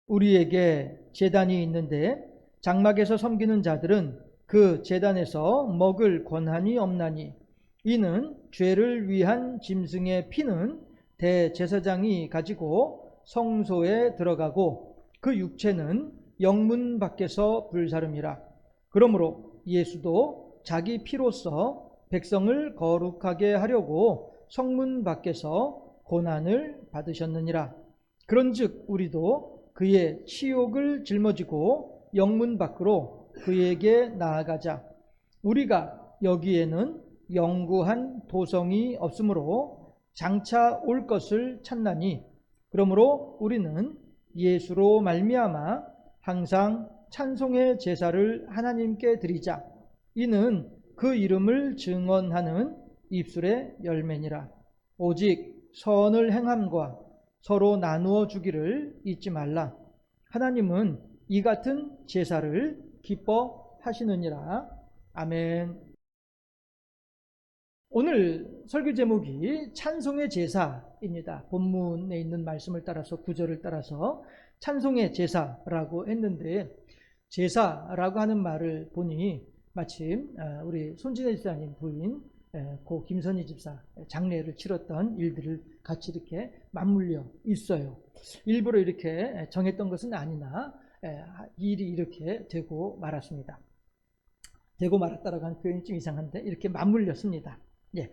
우리에게 제단이 있는데 장막에서 섬기는 자들은 그 제단에서 먹을 권한이 없나니 이는 죄를 위한 짐승의 피는 대제사장이 가지고 성소에 들어가고 그 육체는 영문 밖에서 불사름이라. 그러므로 예수도 자기 피로써 백성을 거룩하게 하려고 성문 밖에서 고난을 받으셨느니라. 그런즉 우리도 그의 치욕을 짊어지고 영문 밖으로 그에게 나아가자. 우리가 여기에는 영구한 도성이 없으므로 장차 올 것을 찾나니 그러므로 우리는 예수로 말미암아 항상 찬송의 제사를 하나님께 드리자. 이는 그 이름을 증언하는 입술의 열매니라. 오직 선을 행함과 서로 나누어 주기를 잊지 말라. 하나님은 이 같은 제사를 기뻐하시느니라. 아멘. 오늘 설교 제목이 찬송의 제사입니다. 본문에 있는 말씀을 따라서 구절을 따라서 찬송의 제사라고 했는데 제사라고 하는 말을 보니 마침 우리 손진혜 집사님 부인 고 김선희 집사 장례를 치렀던 일들을 같이 이렇게 맞물려 있어요. 일부러 이렇게 정했던 것은 아니나 일이 이렇게 되고 말았습니다. 되고 말았다라고 하는 표현이 좀 이상한데 이렇게 맞물렸습니다. 예.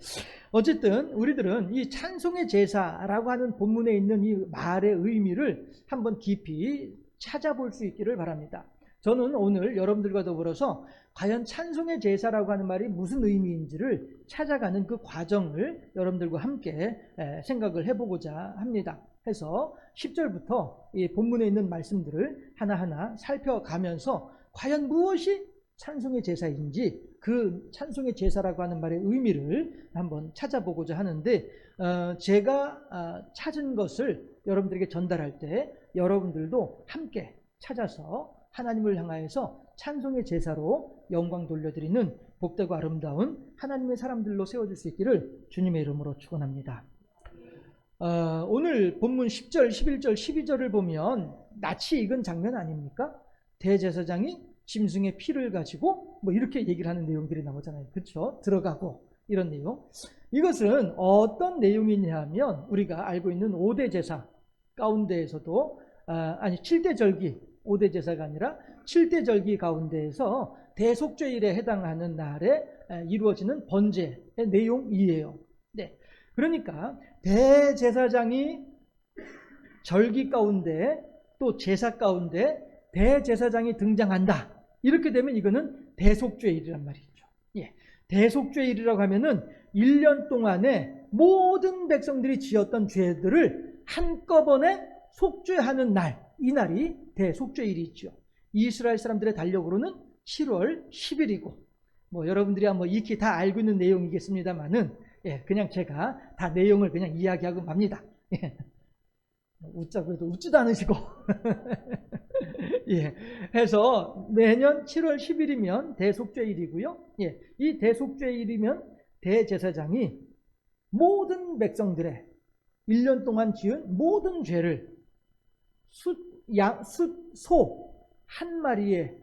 어쨌든 우리들은 이 찬송의 제사라고 하는 본문에 있는 이 말의 의미를 한번 깊이 찾아볼 수 있기를 바랍니다. 저는 오늘 여러분들과 더불어서 과연 찬송의 제사라고 하는 말이 무슨 의미인지를 찾아가는 그 과정을 여러분들과 함께 생각을 해보고자 합니다. 해서 10절부터 이 본문에 있는 말씀들을 하나하나 살펴가면서 과연 무엇이 찬송의 제사인지 그 찬송의 제사라고 하는 말의 의미를 한번 찾아보고자 하는데 제가 찾은 것을 여러분들에게 전달할 때 여러분들도 함께 찾아서 하나님을 향하여서 찬송의 제사로 영광 돌려드리는 복되고 아름다운 하나님의 사람들로 세워질 수 있기를 주님의 이름으로 축원합니다. 오늘 본문 10절, 11절, 12절을 보면 낯이 익은 장면 아닙니까? 대제사장이 짐승의 피를 가지고 뭐 이렇게 얘기를 하는 내용들이 나오잖아요. 그렇죠? 들어가고 이런 내용. 이것은 어떤 내용이냐 하면 우리가 알고 있는 5대 제사 가운데에서도 7대 절기 5대 제사가 아니라 7대 절기 가운데에서 대속죄일에 해당하는 날에 이루어지는 번제의 내용이에요. 네. 그러니까 대제사장이 절기 가운데 또 제사 가운데 대제사장이 등장한다. 이렇게 되면 이거는 대속죄일이란 말이죠. 예. 대속죄일이라고 하면은 1년 동안에 모든 백성들이 지었던 죄들을 한꺼번에 속죄하는 날, 이 날이 대속죄일이죠. 이스라엘 사람들의 달력으로는 7월 10일이고, 뭐 여러분들이 익히 다 알고 있는 내용이겠습니다만은, 예, 그냥 제가 다 내용을 그냥 이야기하고 맙니다. 예. 웃자고 해도 웃지도 않으시고. 예. 해서 매년 7월 10일이면 대속죄일이고요. 예. 이 대속죄일이면 대제사장이 모든 백성들의 1년 동안 지은 모든 죄를 소 한 마리에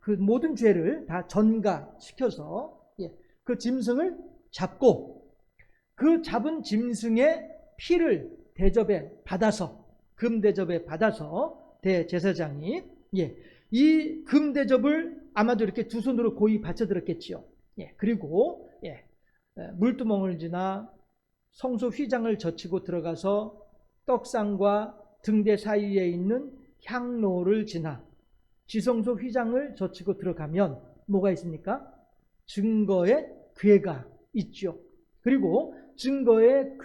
그 모든 죄를 다 전가시켜서 그 짐승을 잡고 그 잡은 짐승의 피를 대접에 받아서 금대접에 받아서 대제사장이 이 금대접을 아마도 이렇게 두 손으로 고이 받쳐들었겠지요. 그리고 물두멍을 지나 성소 휘장을 젖히고 들어가서 떡상과 등대 사이에 있는 향로를 지나 지성소 휘장을 젖히고 들어가면 뭐가 있습니까? 증거의 궤가 있죠. 그리고 증거의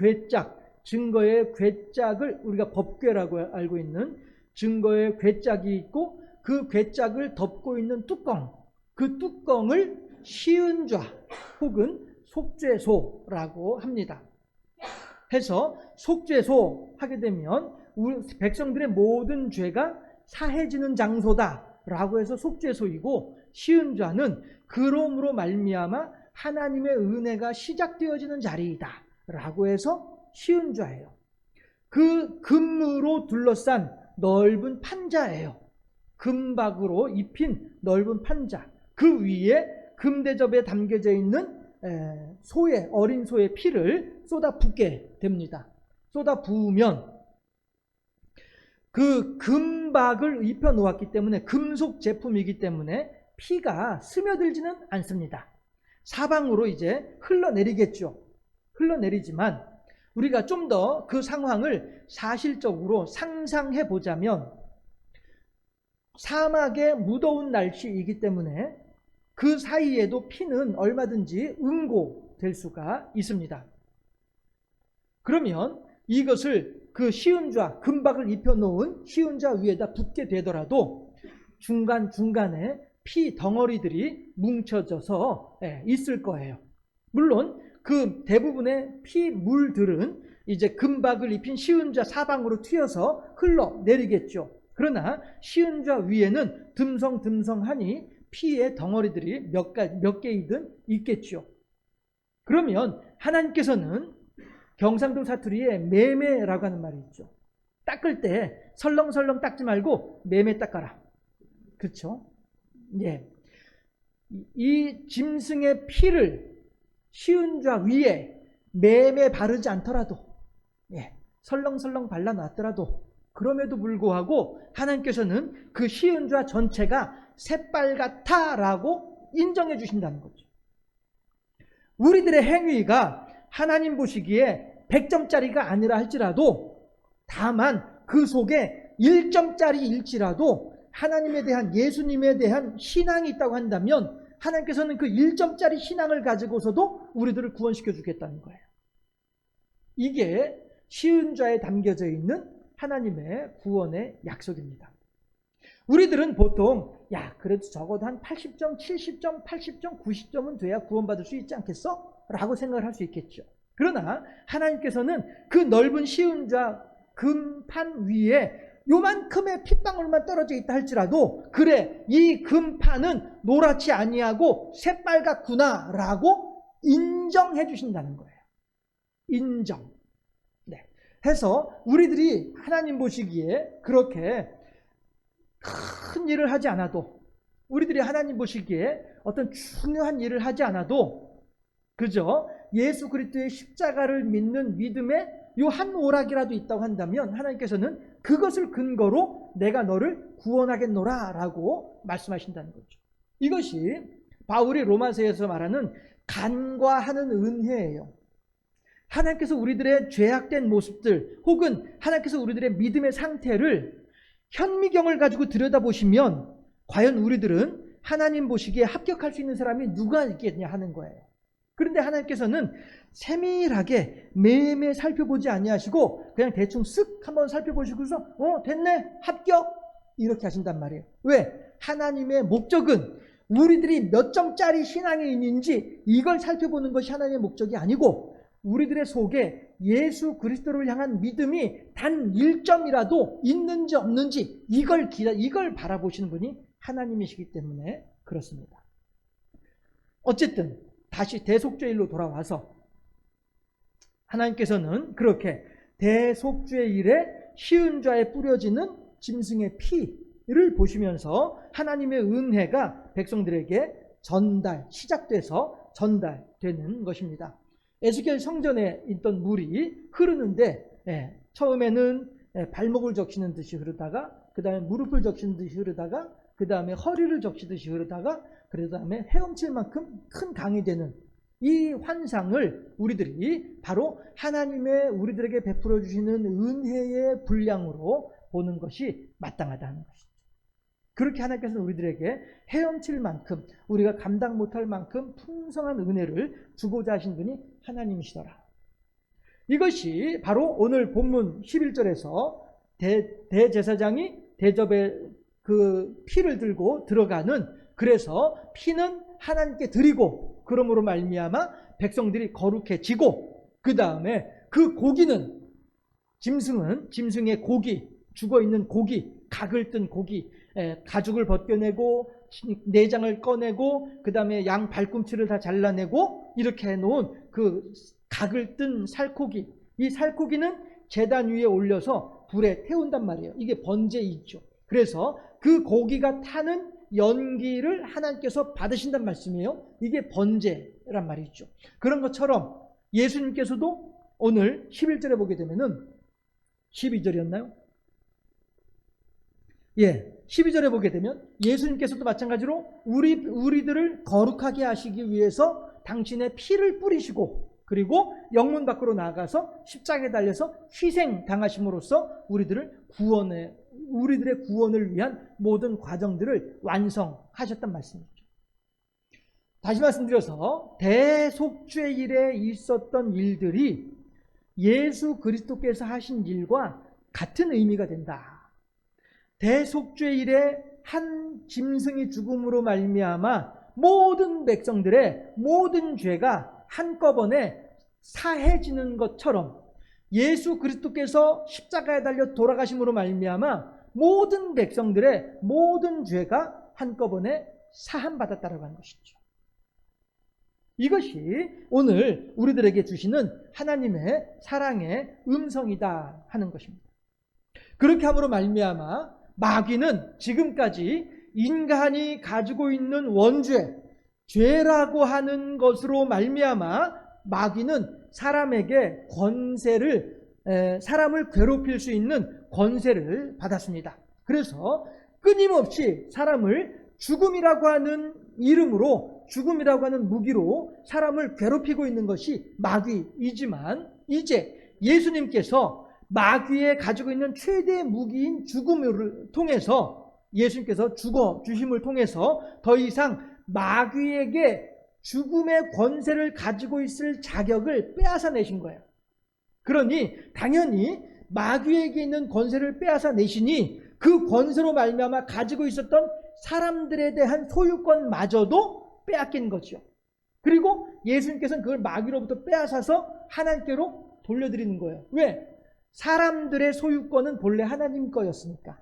궤짝을 우리가 법궤라고 알고 있는 증거의 궤짝이 있고 그 궤짝을 덮고 있는 뚜껑, 그 뚜껑을 시은좌 혹은 속죄소라고 합니다. 해서 속죄소 하게 되면 우리 백성들의 모든 죄가 사해지는 장소다라고 해서 속죄소이고, 시은좌는 그러므로 말미암아 하나님의 은혜가 시작되어지는 자리이다라고 해서 시은좌예요. 그 금으로 둘러싼 넓은 판자예요. 금박으로 입힌 넓은 판자. 그 위에 금대접에 담겨져 있는 어린 소의 피를 쏟아붓게 됩니다. 쏟아부으면 그 금박을 입혀 놓았기 때문에, 금속 제품이기 때문에 피가 스며들지는 않습니다. 사방으로 이제 흘러내리겠죠. 흘러내리지만 우리가 좀 더 그 상황을 사실적으로 상상해 보자면, 사막의 무더운 날씨이기 때문에 그 사이에도 피는 얼마든지 응고될 수가 있습니다. 그러면 이것을 그 시은좌, 금박을 입혀놓은 시은좌 위에다 붓게 되더라도 중간중간에 피 덩어리들이 뭉쳐져서 있을 거예요. 물론 그 대부분의 피물들은 이제 금박을 입힌 시은좌 사방으로 튀어서 흘러내리겠죠. 그러나 시은좌 위에는 듬성듬성하니 피의 덩어리들이 몇 개이든 있겠죠. 그러면 하나님께서는 경상도 사투리에 매매라고 하는 말이 있죠. 닦을 때 설렁설렁 닦지 말고 매매 닦아라. 그렇죠? 예. 이 짐승의 피를 시은좌 위에 매매 바르지 않더라도, 설렁설렁 발라놨더라도, 그럼에도 불구하고 하나님께서는 그 시은좌 전체가 새빨갛다라고 인정해 주신다는 거죠. 우리들의 행위가 하나님 보시기에 100점짜리가 아니라 할지라도, 다만 그 속에 1점짜리일지라도 하나님에 대한, 예수님에 대한 신앙이 있다고 한다면 하나님께서는 그 1점짜리 신앙을 가지고서도 우리들을 구원시켜 주겠다는 거예요. 이게 시은좌에 담겨져 있는 하나님의 구원의 약속입니다. 우리들은 보통 그래도 적어도 한 80점, 70점, 80점, 90점은 돼야 구원받을 수 있지 않겠어? 라고 생각을 할 수 있겠죠. 그러나 하나님께서는 그 넓은 시은좌 금판 위에 요만큼의 핏방울만 떨어져 있다 할지라도, 그래, 이 금판은 노랗지 아니하고 새빨갛구나 라고 인정해 주신다는 거예요. 인정. 해서 우리들이 하나님 보시기에 그렇게 큰 일을 하지 않아도, 우리들이 하나님 보시기에 어떤 중요한 일을 하지 않아도, 그저 예수 그리스도의 십자가를 믿는 믿음의 요 한 오락이라도 있다고 한다면 하나님께서는 그것을 근거로 내가 너를 구원하겠노라 라고 말씀하신다는 거죠. 이것이 바울이 로마서에서 말하는 간과하는 은혜예요. 하나님께서 우리들의 죄악된 모습들, 혹은 하나님께서 우리들의 믿음의 상태를 현미경을 가지고 들여다보시면 과연 우리들은 하나님 보시기에 합격할 수 있는 사람이 누가 있겠냐 하는 거예요. 그런데 하나님께서는 세밀하게 매매 살펴보지 아니하시고 그냥 대충 쓱 한번 살펴보시고서 됐네, 합격, 이렇게 하신단 말이에요. 왜? 하나님의 목적은 우리들이 몇 점짜리 신앙이 있는지 이걸 살펴보는 것이 하나님의 목적이 아니고, 우리들의 속에 예수 그리스도를 향한 믿음이 단 1점이라도 있는지 없는지 이걸 바라보시는 분이 하나님이시기 때문에 그렇습니다. 어쨌든 다시 대속죄일로 돌아와서 하나님께서는 그렇게 대속죄일에 시은좌에 뿌려지는 짐승의 피를 보시면서 하나님의 은혜가 백성들에게 시작돼서 전달되는 것입니다. 에스겔 성전에 있던 물이 흐르는데 처음에는 발목을 적시는 듯이 흐르다가, 그 다음에 무릎을 적시는 듯이 흐르다가, 그 다음에 허리를 적시듯이 흐르다가, 그 다음에 헤엄칠 만큼 큰 강이 되는 이 환상을 우리들이 바로 하나님의 우리들에게 베풀어 주시는 은혜의 분량으로 보는 것이 마땅하다는 것이죠. 그렇게 하나님께서는 우리들에게 헤엄칠 만큼, 우리가 감당 못할 만큼 풍성한 은혜를 주고자 하신 분이 하나님이시더라. 이것이 바로 오늘 본문 11절에서 대제사장이 대접에 그 피를 들고 들어가는, 그래서 피는 하나님께 드리고 그러므로 말미암아 백성들이 거룩해지고, 그 다음에 그 고기는, 짐승의 고기, 죽어있는 고기, 각을 뜬 고기, 가죽을 벗겨내고 내장을 꺼내고 그 다음에 양 발꿈치를 다 잘라내고 이렇게 해놓은 그 각을 뜬 살코기, 이 살코기는 제단 위에 올려서 불에 태운단 말이에요. 이게 번제이죠. 그래서 그 고기가 타는 연기를 하나님께서 받으신단 말씀이에요. 이게 번제란 말이죠. 그런 것처럼 예수님께서도 오늘 11절에 보게 되면은 12절이었나요? 예, 12절에 보게 되면 예수님께서도 마찬가지로 우리들을 거룩하게 하시기 위해서 당신의 피를 뿌리시고 그리고 영문 밖으로 나가서 십자가에 달려서 희생 당하심으로써 우리들의 구원을 위한 모든 과정들을 완성하셨단 말씀이죠. 다시 말씀드려서 대속죄일에 있었던 일들이 예수 그리스도께서 하신 일과 같은 의미가 된다. 대속죄일에 한 짐승이 죽음으로 말미암아 모든 백성들의 모든 죄가 한꺼번에 사해지는 것처럼 예수 그리스도께서 십자가에 달려 돌아가심으로 말미암아 모든 백성들의 모든 죄가 한꺼번에 사함받았다라고 하는 것이죠. 이것이 오늘 우리들에게 주시는 하나님의 사랑의 음성이다 하는 것입니다. 그렇게 함으로 말미암아 마귀는 지금까지 인간이 가지고 있는 원죄, 죄라고 하는 것으로 말미암아 마귀는 사람에게 사람을 괴롭힐 수 있는 권세를 받았습니다. 그래서 끊임없이 사람을 죽음이라고 하는 이름으로, 죽음이라고 하는 무기로 사람을 괴롭히고 있는 것이 마귀이지만 이제 예수님께서 마귀에 가지고 있는 최대의 무기인 죽음을 통해서 예수님께서 죽어 주심을 통해서 더 이상 마귀에게 죽음의 권세를 가지고 있을 자격을 빼앗아 내신 거예요. 그러니 당연히 마귀에게 있는 권세를 빼앗아 내시니 그 권세로 말미암아 가지고 있었던 사람들에 대한 소유권마저도 빼앗긴 거죠. 그리고 예수님께서는 그걸 마귀로부터 빼앗아서 하나님께로 돌려드리는 거예요. 왜? 사람들의 소유권은 본래 하나님 거였으니까.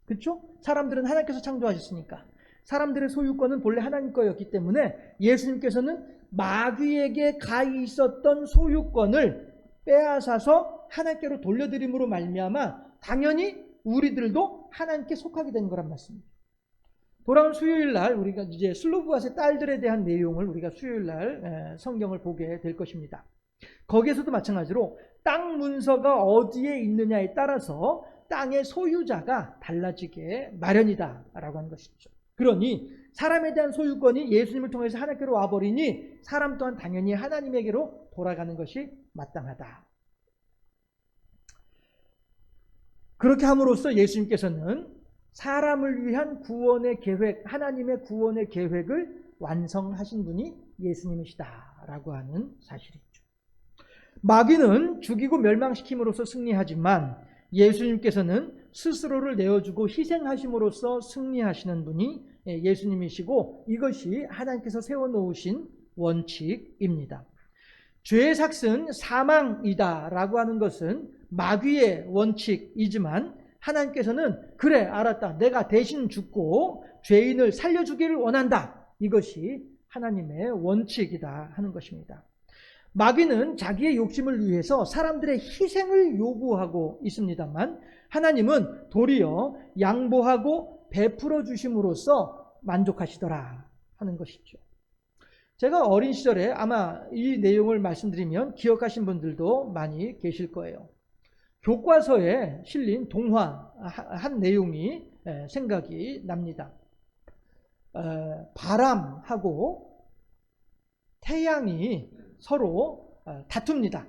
그렇죠? 사람들은 하나님께서 창조하셨으니까. 사람들의 소유권은 본래 하나님 거였기 때문에 예수님께서는 마귀에게 가 있었던 소유권을 빼앗아서 하나님께로 돌려드림으로 말미암아 당연히 우리들도 하나님께 속하게 된 거란 말씀입니다. 돌아온 수요일 날 우리가 이제 슬로브앗의 딸들에 대한 내용을 우리가 수요일 날 성경을 보게 될 것입니다. 거기에서도 마찬가지로 땅 문서가 어디에 있느냐에 따라서 땅의 소유자가 달라지게 마련이다라고 하는 것이죠. 그러니 사람에 대한 소유권이 예수님을 통해서 하나님께로 와버리니 사람 또한 당연히 하나님에게로 돌아가는 것이 마땅하다. 그렇게 함으로써 예수님께서는 사람을 위한 구원의 계획, 하나님의 구원의 계획을 완성하신 분이 예수님이시다라고 하는 사실이죠. 마귀는 죽이고 멸망시킴으로써 승리하지만 예수님께서는 스스로를 내어주고 희생하심으로써 승리하시는 분이 예수님이시고 이것이 하나님께서 세워놓으신 원칙입니다. 죄의 삭은 사망이다라고 하는 것은 마귀의 원칙이지만 하나님께서는 그래 알았다. 내가 대신 죽고 죄인을 살려주기를 원한다. 이것이 하나님의 원칙이다 하는 것입니다. 마귀는 자기의 욕심을 위해서 사람들의 희생을 요구하고 있습니다만 하나님은 도리어 양보하고 베풀어 주심으로써 만족하시더라 하는 것이죠. 제가 어린 시절에 아마 이 내용을 말씀드리면 기억하신 분들도 많이 계실 거예요. 교과서에 실린 동화 한 내용이 생각이 납니다. 바람하고 태양이 서로 다툽니다.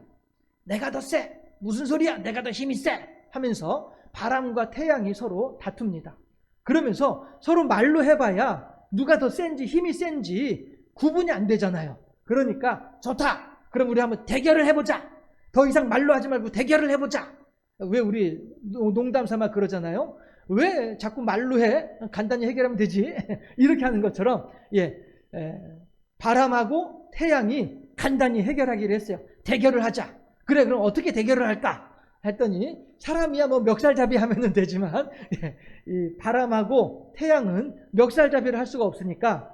내가 더 세! 무슨 소리야? 내가 더 힘이 세! 하면서 바람과 태양이 서로 다툽니다. 그러면서 서로 말로 해봐야 누가 더 센지 힘이 센지 구분이 안 되잖아요. 그러니까 좋다! 그럼 우리 한번 대결을 해보자! 더 이상 말로 하지 말고 대결을 해보자! 왜 우리 농담 삼아 그러잖아요. 왜 자꾸 말로 해? 간단히 해결하면 되지. 이렇게 하는 것처럼 바람하고 태양이 간단히 해결하기로 했어요. 대결을 하자. 그래 그럼 어떻게 대결을 할까? 했더니 사람이야 뭐 멱살잡이 하면 되지만 이 바람하고 태양은 멱살잡이를 할 수가 없으니까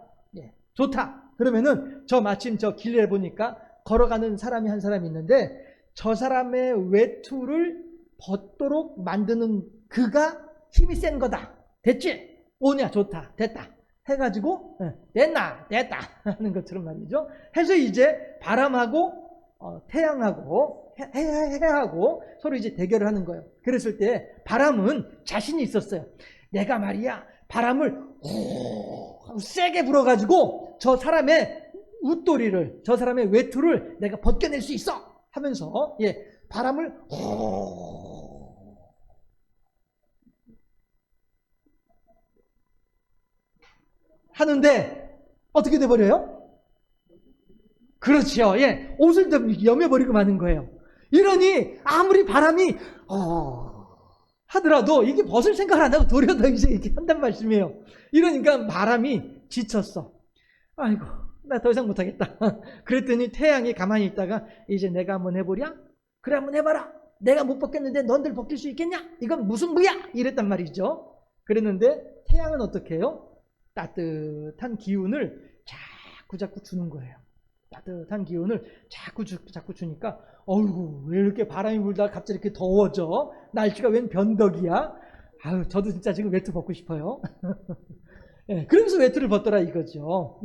좋다. 그러면은 마침 저 길에 보니까 걸어가는 사람이 한 사람이 있는데 저 사람의 외투를 벗도록 만드는 그가 힘이 센 거다. 됐지? 오냐, 좋다, 됐다 해가지고 됐나, 됐다 하는 것처럼 말이죠. 해서 이제 바람하고 태양하고 해하고 서로 이제 대결을 하는 거예요. 그랬을 때 바람은 자신이 있었어요. 내가 말이야 바람을 세게 불어가지고 저 사람의 웃도리를, 저 사람의 외투를 내가 벗겨낼 수 있어 하면서 바람을 하는데 어떻게 돼버려요? 그렇죠. 옷을 여며버리고 마는 거예요. 이러니 아무리 바람이 하더라도 이게 벗을 생각을 안 하고 도리어 더 이제 이렇게 한단 말씀이에요. 이러니까 바람이 지쳤어. 아이고, 나 더 이상 못하겠다. 그랬더니 태양이 가만히 있다가 이제 내가 한번 해보랴? 그래, 한번 해봐라. 내가 못 벗겼는데 넌들 벗길 수 있겠냐? 이건 무슨 부야? 이랬단 말이죠. 그랬는데 태양은 어떻게 해요? 따뜻한 기운을 자꾸 주는 거예요. 따뜻한 기운을 자꾸 주니까 어이구, 왜 이렇게 바람이 불다가 갑자기 이렇게 더워져? 날씨가 웬 변덕이야? 아유, 저도 진짜 지금 외투 벗고 싶어요. 그러면서 외투를 벗더라 이거죠.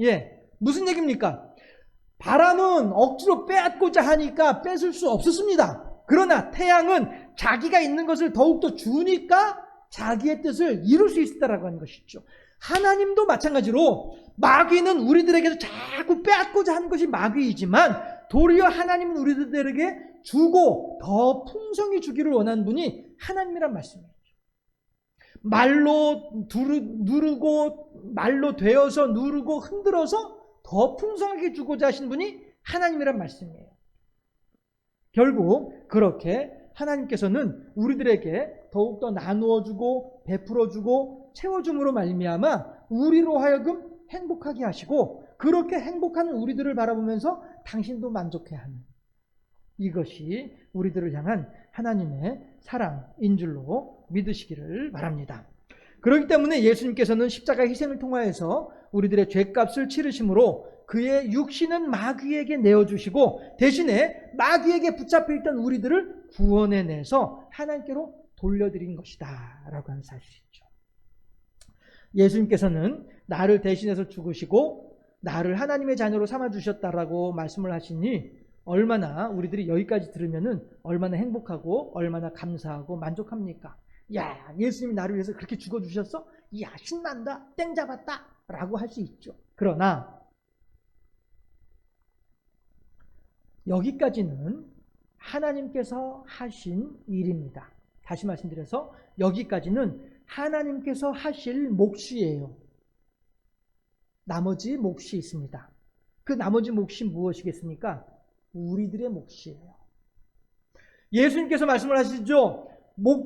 무슨 얘기입니까? 바람은 억지로 빼앗고자 하니까 뺏을 수 없었습니다. 그러나 태양은 자기가 있는 것을 더욱더 주니까 자기의 뜻을 이룰 수 있었다라고 하는 것이죠. 하나님도 마찬가지로 마귀는 우리들에게서 자꾸 빼앗고자 하는 것이 마귀이지만 도리어 하나님은 우리들에게 주고 더 풍성히 주기를 원하는 분이 하나님이란 말씀이에요. 말로 누르고 말로 되어서 누르고 흔들어서 더 풍성하게 주고자 하신 분이 하나님이란 말씀이에요. 결국 그렇게 하나님께서는 우리들에게 더욱더 나누어주고 베풀어주고 채워줌으로 말미암아 우리로 하여금 행복하게 하시고 그렇게 행복한 우리들을 바라보면서 당신도 만족해하는 이것이 우리들을 향한 하나님의 사랑인 줄로 믿으시기를 바랍니다. 그렇기 때문에 예수님께서는 십자가 희생을 통하여서 우리들의 죄값을 치르심으로 그의 육신은 마귀에게 내어주시고 대신에 마귀에게 붙잡혀 있던 우리들을 구원해내서 하나님께로 돌려드린 것이다 라고 하는 사실이죠. 예수님께서는 나를 대신해서 죽으시고 나를 하나님의 자녀로 삼아주셨다라고 말씀을 하시니 얼마나 우리들이 여기까지 들으면은 얼마나 행복하고 얼마나 감사하고 만족합니까? 야, 예수님이 나를 위해서 그렇게 죽어주셨어? 야, 신난다, 땡 잡았다 라고 할 수 있죠. 그러나 여기까지는 하나님께서 하신 일입니다. 다시 말씀드려서 여기까지는 하나님께서 하실 몫이에요. 나머지 몫이 있습니다. 그 나머지 몫이 무엇이겠습니까? 우리들의 몫이에요. 예수님께서 말씀을 하시죠.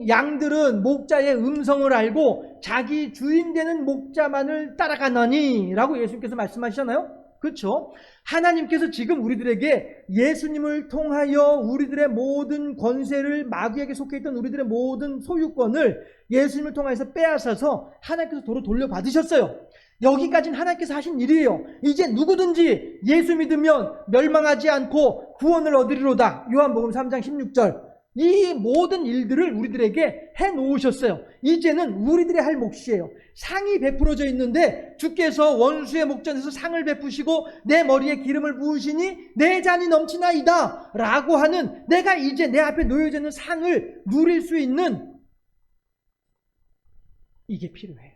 양들은 목자의 음성을 알고 자기 주인 되는 목자만을 따라가느니 라고 예수님께서 말씀하시잖아요. 그렇죠? 하나님께서 지금 우리들에게 예수님을 통하여 우리들의 모든 권세를 마귀에게 속해 있던 우리들의 모든 소유권을 예수님을 통해서 빼앗아서 하나님께서 도로 돌려받으셨어요. 여기까지는 하나님께서 하신 일이에요. 이제 누구든지 예수 믿으면 멸망하지 않고 구원을 얻으리로다. 요한복음 3장 16절. 이 모든 일들을 우리들에게 해놓으셨어요. 이제는 우리들의 할 몫이에요. 상이 베풀어져 있는데 주께서 원수의 목전에서 상을 베푸시고 내 머리에 기름을 부으시니 내 잔이 넘치나이다 라고 하는 내가 이제 내 앞에 놓여져 있는 상을 누릴 수 있는 이게 필요해요.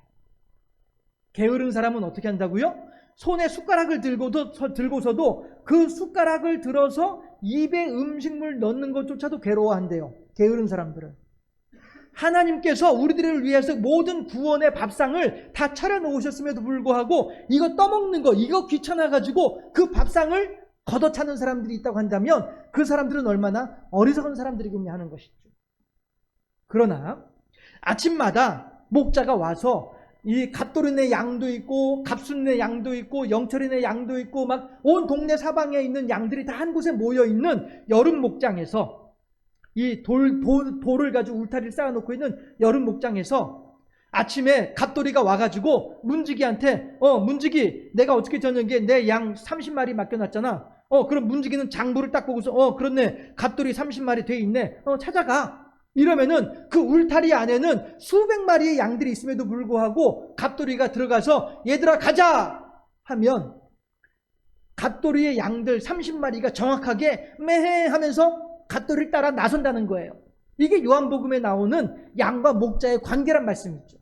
게으른 사람은 어떻게 한다고요? 손에 숟가락을 들고서도 그 숟가락을 들어서 입에 음식물 넣는 것조차도 괴로워한대요. 게으른 사람들은. 하나님께서 우리들을 위해서 모든 구원의 밥상을 다 차려놓으셨음에도 불구하고 이거 떠먹는 거, 이거 귀찮아가지고 그 밥상을 걷어차는 사람들이 있다고 한다면 그 사람들은 얼마나 어리석은 사람들이겠냐 하는 것이죠. 그러나 아침마다 목자가 와서 이 갓도리네 양도 있고 갑순네 양도 있고 영철이네 양도 있고 막 온 동네 사방에 있는 양들이 다 한 곳에 모여 있는 여름 목장에서 이 돌을 가지고 울타리를 쌓아놓고 있는 여름 목장에서 아침에 갓도리가 와가지고 문지기한테 문지기 내가 어떻게 저녁에 내 양 30마리 맡겨놨잖아. 그럼 문지기는 장부를 딱 보고서 그렇네, 갓돌이 30마리 돼 있네, 찾아가. 이러면은 그 울타리 안에는 수백 마리의 양들이 있음에도 불구하고 갓돌이가 들어가서 얘들아 가자 하면 갓돌이의 양들 30마리가 정확하게 매해 하면서 갓돌이를 따라 나선다는 거예요. 이게 요한복음에 나오는 양과 목자의 관계란 말씀이죠.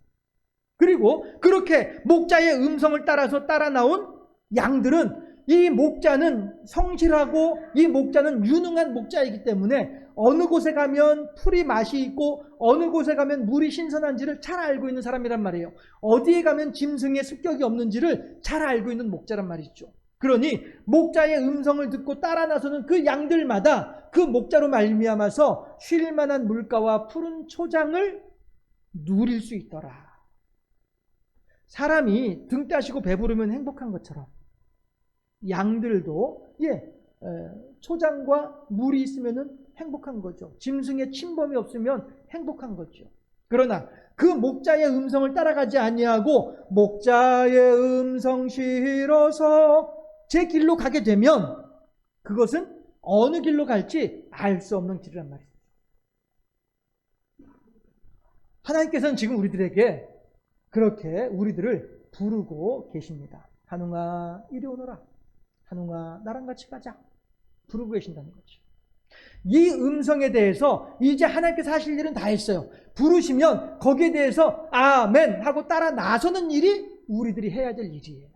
그리고 그렇게 목자의 음성을 따라서 따라 나온 양들은, 이 목자는 성실하고 이 목자는 유능한 목자이기 때문에 어느 곳에 가면 풀이 맛이 있고 어느 곳에 가면 물이 신선한지를 잘 알고 있는 사람이란 말이에요. 어디에 가면 짐승의 습격이 없는지를 잘 알고 있는 목자란 말이죠. 그러니 목자의 음성을 듣고 따라 나서는 그 양들마다 그 목자로 말미암아서 쉴 만한 물가와 푸른 초장을 누릴 수 있더라. 사람이 등 따시고 배부르면 행복한 것처럼 양들도 초장과 물이 있으면 행복한 거죠. 짐승의 침범이 없으면 행복한 거죠. 그러나 그 목자의 음성을 따라가지 아니하고 목자의 음성 싫어서 제 길로 가게 되면 그것은 어느 길로 갈지 알 수 없는 길이란 말이죠. 하나님께서는 지금 우리들에게 그렇게 우리들을 부르고 계십니다. 한웅아 이리 오너라. 한웅아 나랑 같이 가자. 부르고 계신다는 거죠. 이 음성에 대해서 이제 하나님께서 하실 일은 다 했어요. 부르시면 거기에 대해서 아멘 하고 따라 나서는 일이 우리들이 해야 될 일이에요.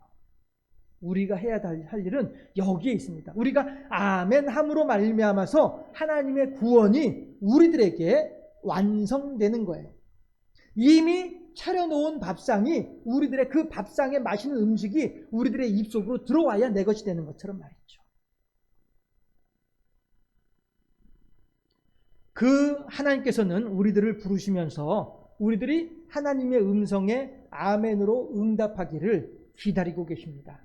우리가 해야 할 일은 여기에 있습니다. 우리가 아멘 함으로 말미암아서 하나님의 구원이 우리들에게 완성되는 거예요. 이미 차려놓은 밥상이, 우리들의 그 밥상에 맛있는 음식이 우리들의 입속으로 들어와야 내 것이 되는 것처럼 말이죠. 그 하나님께서는 우리들을 부르시면서 우리들이 하나님의 음성에 아멘으로 응답하기를 기다리고 계십니다.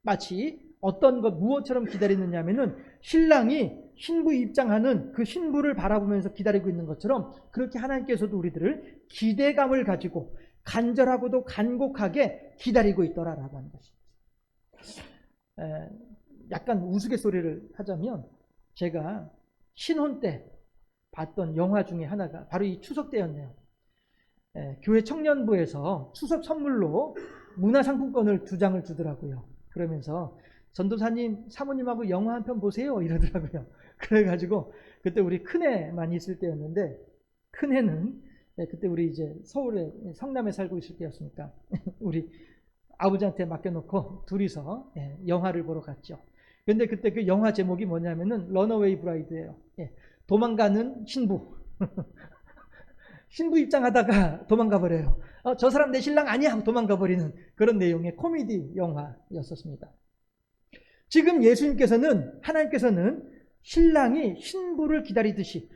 마치 어떤 것, 무엇처럼 기다리느냐 하면은 신랑이 신부 입장하는 그 신부를 바라보면서 기다리고 있는 것처럼 그렇게 하나님께서도 우리들을 기대감을 가지고 간절하고도 간곡하게 기다리고 있더라라고 하는 것입니다. 약간 우스갯소리를 하자면 제가 신혼 때 봤던 영화 중에 하나가 바로 이 추석 때였네요. 교회 청년부에서 추석 선물로 문화상품권을 2장을 주더라고요. 그러면서 전도사님 사모님하고 영화 한 편 보세요 이러더라고요. 그래가지고 그때 우리 큰애만 있을 때였는데, 큰애는 그때 우리 이제 서울에 성남에 살고 있을 때였으니까 우리 아버지한테 맡겨놓고 둘이서 영화를 보러 갔죠. 근데 그때 그 영화 제목이 뭐냐면은 런어웨이 브라이드예요. 도망가는 신부. 신부 입장하다가 도망가 버려요. 저 사람 내 신랑 아니야 하고 도망가 버리는 그런 내용의 코미디 영화였었습니다. 지금 예수님께서는, 하나님께서는 신랑이 신부를 기다리듯이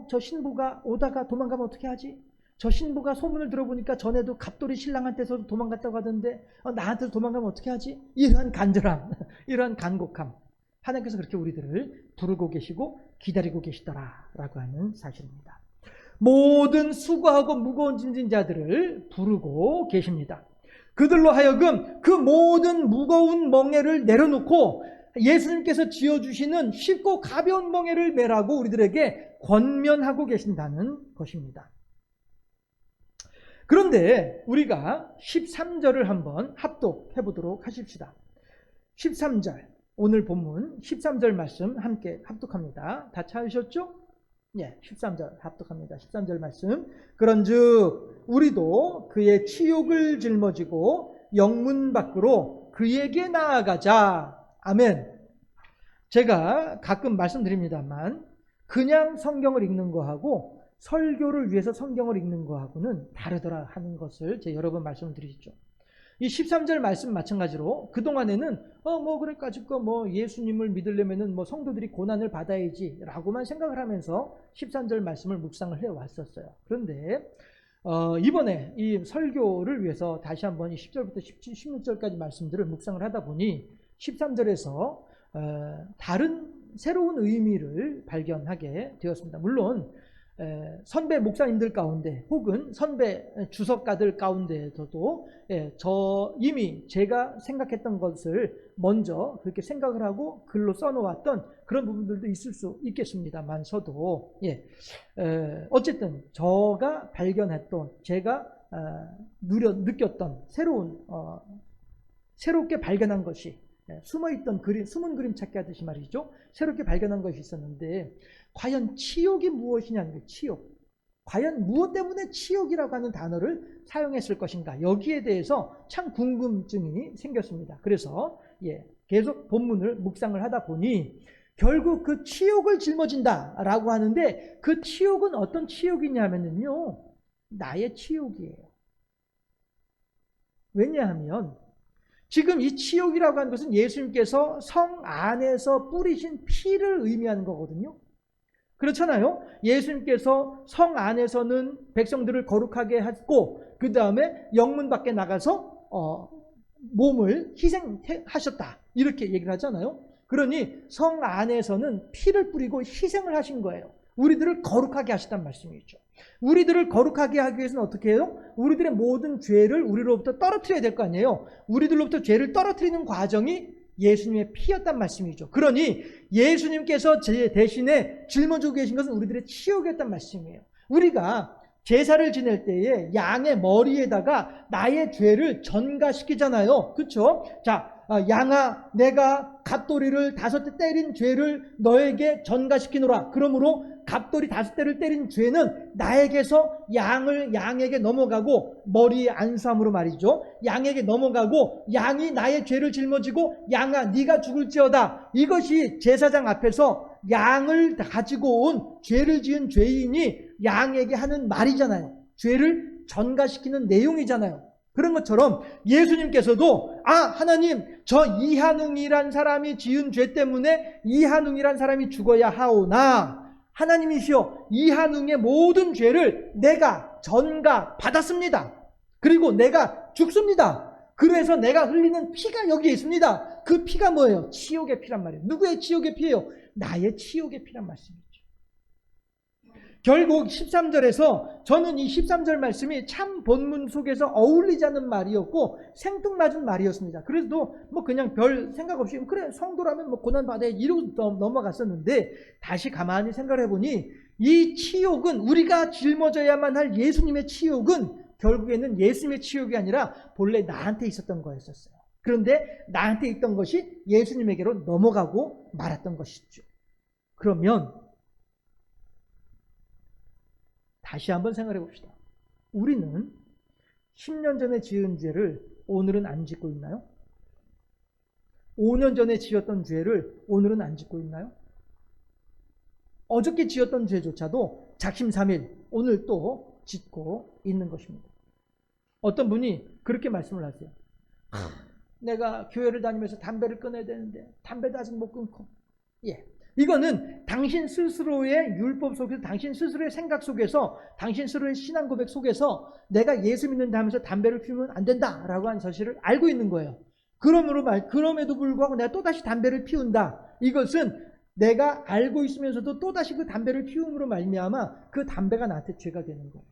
저 신부가 오다가 도망가면 어떻게 하지? 저 신부가 소문을 들어보니까 전에도 갑돌이 신랑한테서 도망갔다고 하던데 나한테도 도망가면 어떻게 하지? 이러한 간절함, 이러한 간곡함, 하나님께서 그렇게 우리들을 부르고 계시고 기다리고 계시더라라고 하는 사실입니다. 모든 수고하고 무거운 짐진 자들을 부르고 계십니다. 그들로 하여금 그 모든 무거운 멍에를 내려놓고 예수님께서 지어주시는 쉽고 가벼운 멍에를 매라고 우리들에게 권면하고 계신다는 것입니다. 그런데 우리가 13절을 한번 합독해 보도록 하십시다. 13절, 오늘 본문 13절 말씀 함께 합독합니다. 다 찾으셨죠? 13절 합독합니다. 13절 말씀. 그런즉 우리도 그의 치욕을 짊어지고 영문 밖으로 그에게 나아가자. 아멘. 제가 가끔 말씀드립니다만 그냥 성경을 읽는 거하고 설교를 위해서 성경을 읽는 거하고는 다르더라 하는 것을 제가 여러 번 말씀을 드리죠. 이 13절 말씀 마찬가지로 그동안에는 그러니까 예수님을 믿으려면은 성도들이 고난을 받아야지 라고만 생각을 하면서 13절 말씀을 묵상을 해 왔었어요. 그런데 이번에 이 설교를 위해서 다시 한번 10절부터 16절까지 말씀들을 묵상을 하다 보니 13절에서 다른 새로운 의미를 발견하게 되었습니다. 물론 선배 목사님들 가운데 혹은 선배 주석가들 가운데에서도 이미 제가 생각했던 것을 먼저 그렇게 생각을 하고 글로 써놓았던 그런 부분들도 있을 수 있겠습니다만서도 어쨌든 제가 발견했던 제가 느꼈던 새롭게 발견한 것이 숨어있던 그림, 숨은 그림 찾기 하듯이 말이죠. 새롭게 발견한 것이 있었는데 과연 치욕이 무엇이냐는 거예요. 치욕. 과연 무엇 때문에 치욕이라고 하는 단어를 사용했을 것인가. 여기에 대해서 참 궁금증이 생겼습니다. 그래서 계속 본문을 묵상을 하다 보니 결국 그 치욕을 짊어진다라고 하는데 그 치욕은 어떤 치욕이냐면요. 나의 치욕이에요. 왜냐하면 지금 이 치욕이라고 하는 것은 예수님께서 성 안에서 뿌리신 피를 의미하는 거거든요. 그렇잖아요. 예수님께서 성 안에서는 백성들을 거룩하게 했고 그 다음에 영문 밖에 나가서 몸을 희생하셨다. 이렇게 얘기를 하잖아요. 그러니 성 안에서는 피를 뿌리고 희생을 하신 거예요. 우리들을 거룩하게 하셨단 말씀이죠. 우리들을 거룩하게 하기 위해서는 어떻게 해요? 우리들의 모든 죄를 우리로부터 떨어뜨려야 될 거 아니에요. 우리들로부터 죄를 떨어뜨리는 과정이 예수님의 피였단 말씀이죠. 그러니 예수님께서 제 대신에 짊어지고 계신 것은 우리들의 치욕이었단 말씀이에요. 우리가 제사를 지낼 때에 양의 머리에다가 나의 죄를 전가시키잖아요. 그렇죠? 자, 양아, 내가 갑돌이를 5대 때린 죄를 너에게 전가시키노라. 그러므로 갑돌이 5대를 때린 죄는 나에게서 양에게 넘어가고, 머리의 안수함으로 말이죠. 양에게 넘어가고 양이 나의 죄를 짊어지고 양아 네가 죽을지어다. 이것이 제사장 앞에서 양을 가지고 온 죄를 지은 죄인이 양에게 하는 말이잖아요. 죄를 전가시키는 내용이잖아요. 그런 것처럼 예수님께서도 하나님, 저 이한웅이란 사람이 지은 죄 때문에 이한웅이란 사람이 죽어야 하오나 하나님이시여, 이한웅의 모든 죄를 내가 전가 받았습니다. 그리고 내가 죽습니다. 그래서 내가 흘리는 피가 여기에 있습니다. 그 피가 뭐예요? 치욕의 피란 말이에요. 누구의 치욕의 피예요? 나의 치욕의 피란 말씀이죠. 결국 13절에서 저는 이 13절 말씀이 참 본문 속에서 어울리지 않는 말이었고 생뚱맞은 말이었습니다. 그래도 그냥 별 생각 없이 그래 성도라면 고난받아야 이러고 넘어갔었는데 다시 가만히 생각을 해보니 이 치욕은 우리가 짊어져야만 할 예수님의 치욕은 결국에는 예수님의 치욕이 아니라 본래 나한테 있었던 거였었어요. 그런데 나한테 있던 것이 예수님에게로 넘어가고 말았던 것이죠. 그러면 다시 한번 생각해 봅시다. 우리는 10년 전에 지은 죄를 오늘은 안 짓고 있나요? 5년 전에 지었던 죄를 오늘은 안 짓고 있나요? 어저께 지었던 죄조차도 작심삼일 오늘 또 짓고 있는 것입니다. 어떤 분이 그렇게 말씀을 하세요. 내가 교회를 다니면서 담배를 끊어야 되는데 담배도 아직 못 끊고. 이거는 당신 스스로의 율법 속에서, 당신 스스로의 생각 속에서, 당신 스스로의 신앙 고백 속에서 내가 예수 믿는다 하면서 담배를 피우면 안 된다라고 하는 사실을 알고 있는 거예요. 그럼에도 불구하고 내가 또다시 담배를 피운다. 이것은 내가 알고 있으면서도 또다시 그 담배를 피움으로 말미암아 그 담배가 나한테 죄가 되는 거예요.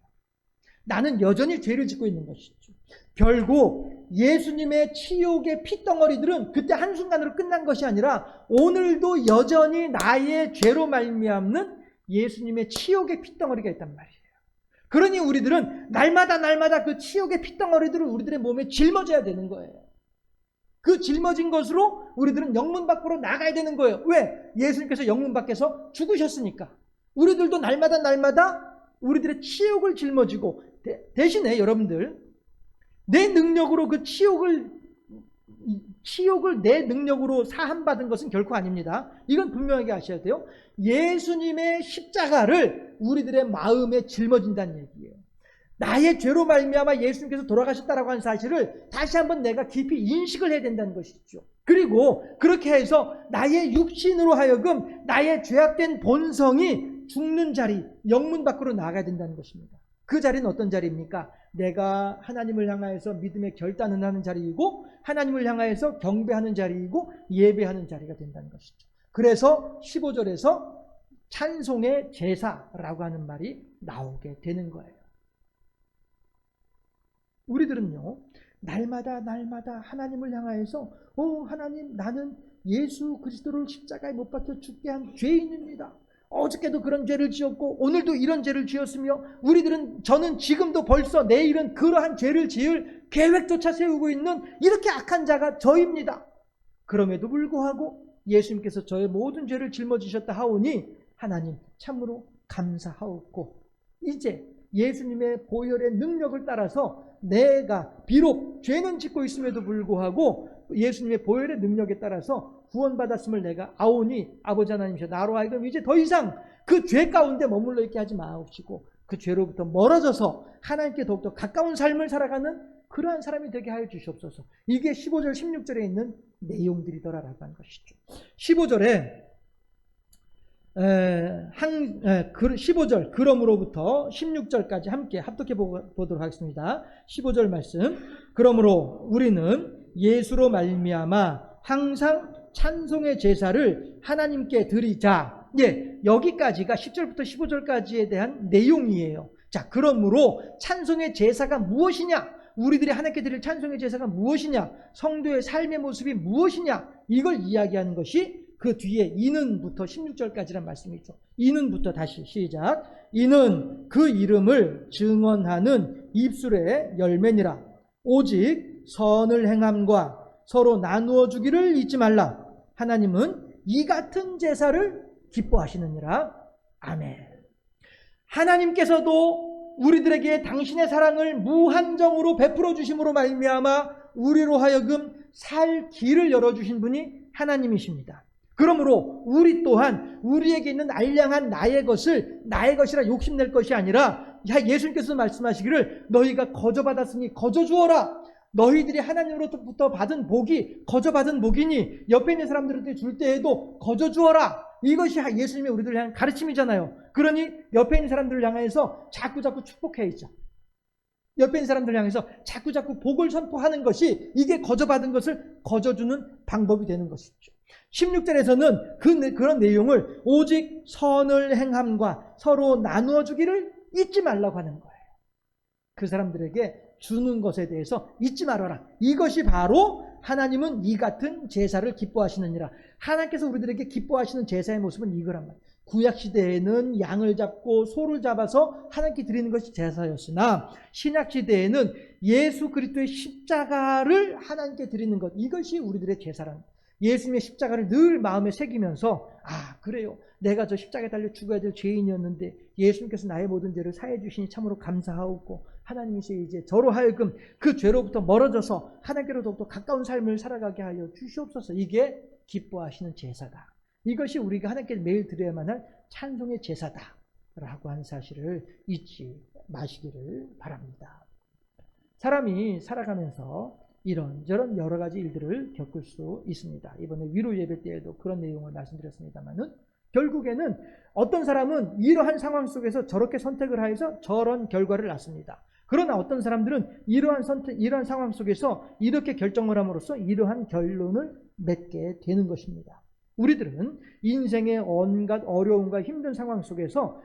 나는 여전히 죄를 짓고 있는 것이죠. 결국 예수님의 치욕의 피덩어리들은 그때 한순간으로 끝난 것이 아니라 오늘도 여전히 나의 죄로 말미암는 예수님의 치욕의 피덩어리가 있단 말이에요. 그러니 우리들은 날마다 그 치욕의 피덩어리들을 우리들의 몸에 짊어져야 되는 거예요. 그 짊어진 것으로 우리들은 영문 밖으로 나가야 되는 거예요. 왜? 예수님께서 영문 밖에서 죽으셨으니까. 우리들도 날마다 우리들의 치욕을 짊어지고 대신에 여러분들 내 능력으로 그 치욕을 내 능력으로 사함받은 것은 결코 아닙니다. 이건 분명하게 아셔야 돼요. 예수님의 십자가를 우리들의 마음에 짊어진다는 얘기예요. 나의 죄로 말미암아 예수님께서 돌아가셨다라고 하는 사실을 다시 한번 내가 깊이 인식을 해야 된다는 것이죠. 그리고 그렇게 해서 나의 육신으로 하여금 나의 죄악된 본성이 죽는 자리, 영문 밖으로 나가야 된다는 것입니다. 그 자리는 어떤 자리입니까? 내가 하나님을 향하여서 믿음의 결단을 하는 자리이고 하나님을 향하여서 경배하는 자리이고 예배하는 자리가 된다는 것이죠. 그래서 15절에서 찬송의 제사라고 하는 말이 나오게 되는 거예요. 우리들은요, 날마다 하나님을 향하여서 하나님, 나는 예수 그리스도를 십자가에 못 박혀 죽게 한 죄인입니다. 어저께도 그런 죄를 지었고 오늘도 이런 죄를 지었으며 저는 지금도 벌써 내일은 그러한 죄를 지을 계획조차 세우고 있는 이렇게 악한 자가 저입니다. 그럼에도 불구하고 예수님께서 저의 모든 죄를 짊어지셨다 하오니 하나님 참으로 감사하옵고, 이제 예수님의 보혈의 능력을 따라서 내가 비록 죄는 짓고 있음에도 불구하고 예수님의 보혈의 능력에 따라서 구원받았음을 내가 아오니 아버지 하나님이시여, 나로 하여금 이제 더 이상 그 죄 가운데 머물러 있게 하지 마옵시고 그 죄로부터 멀어져서 하나님께 더욱더 가까운 삶을 살아가는 그러한 사람이 되게 하여 주시옵소서. 이게 15절 16절에 있는 내용들이더라라고 하는 것이죠. 15절에 15절 그러므로부터 16절까지 함께 합독해 보도록 하겠습니다. 15절 말씀. 그러므로 우리는 예수로 말미암아 항상 찬송의 제사를 하나님께 드리자. 여기까지가 10절부터 15절까지에 대한 내용이에요. 자, 그러므로 찬송의 제사가 무엇이냐? 우리들이 하나님께 드릴 찬송의 제사가 무엇이냐? 성도의 삶의 모습이 무엇이냐? 이걸 이야기하는 것이 그 뒤에 이는부터 16절까지란 말씀이죠. 이는부터 다시 시작. 이는 그 이름을 증언하는 입술의 열매니라. 오직 선을 행함과 서로 나누어 주기를 잊지 말라. 하나님은 이 같은 제사를 기뻐하시느니라. 아멘. 하나님께서도 우리들에게 당신의 사랑을 무한정으로 베풀어 주심으로 말미암아 우리로 하여금 살 길을 열어주신 분이 하나님이십니다. 그러므로 우리 또한 우리에게 있는 알량한 나의 것이라 욕심낼 것이 아니라, 예수님께서 말씀하시기를 너희가 거저받았으니 거저주어라. 너희들이 하나님으로부터 받은 복이 거저받은 복이니 옆에 있는 사람들한테 줄 때에도 거저주어라. 이것이 예수님의 우리들을 향한 가르침이잖아요. 그러니 옆에 있는 사람들을 향해서 자꾸 축복해야죠. 옆에 있는 사람들을 향해서 자꾸 복을 선포하는 것이, 이게 거저받은 것을 거저주는 방법이 되는 것이죠. 16절에서는 그런 내용을 오직 선을 행함과 서로 나누어 주기를 잊지 말라고 하는 거예요. 그 사람들에게 주는 것에 대해서 잊지 말아라. 이것이 바로 하나님은 이 같은 제사를 기뻐하시느니라. 하나님께서 우리들에게 기뻐하시는 제사의 모습은 이거란 말이에요. 구약시대에는 양을 잡고 소를 잡아서 하나님께 드리는 것이 제사였으나 신약시대에는 예수 그리스도의 십자가를 하나님께 드리는 것, 이것이 우리들의 제사란, 예수님의 십자가를 늘 마음에 새기면서, 그래요, 내가 저 십자가에 달려 죽어야 될 죄인이었는데 예수님께서 나의 모든 죄를 사해 주시니 참으로 감사하옵고, 하나님이서 이제 저로 하여금 그 죄로부터 멀어져서 하나님께로 더욱더 가까운 삶을 살아가게 하여 주시옵소서. 이게 기뻐하시는 제사다. 이것이 우리가 하나님께 매일 드려야만 할 찬송의 제사다라고 하는 사실을 잊지 마시기를 바랍니다. 사람이 살아가면서 이런저런 여러 가지 일들을 겪을 수 있습니다. 이번에 위로 예배 때에도 그런 내용을 말씀드렸습니다만은, 결국에는 어떤 사람은 이러한 상황 속에서 저렇게 선택을 하여서 저런 결과를 낳습니다. 그러나 어떤 사람들은 이러한 상황 속에서 이렇게 결정을 함으로써 이러한 결론을 맺게 되는 것입니다. 우리들은 인생의 온갖 어려움과 힘든 상황 속에서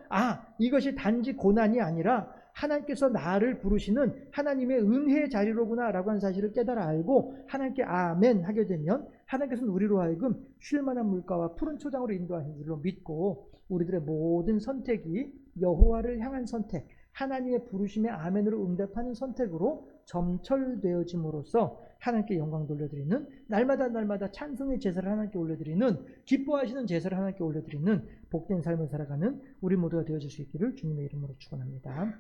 이것이 단지 고난이 아니라 하나님께서 나를 부르시는 하나님의 은혜의 자리로구나 라고 하는 사실을 깨달아 알고 하나님께 아멘 하게 되면 하나님께서는 우리로 하여금 쉴만한 물가와 푸른 초장으로 인도하시는 줄로 믿고, 우리들의 모든 선택이 여호와를 향한 선택, 하나님의 부르심에 아멘으로 응답하는 선택으로 점철되어짐으로써 하나님께 영광 돌려드리는, 날마다 찬송의 제사를 하나님께 올려드리는, 기뻐하시는 제사를 하나님께 올려드리는 복된 삶을 살아가는 우리 모두가 되어질 수 있기를 주님의 이름으로 축원합니다.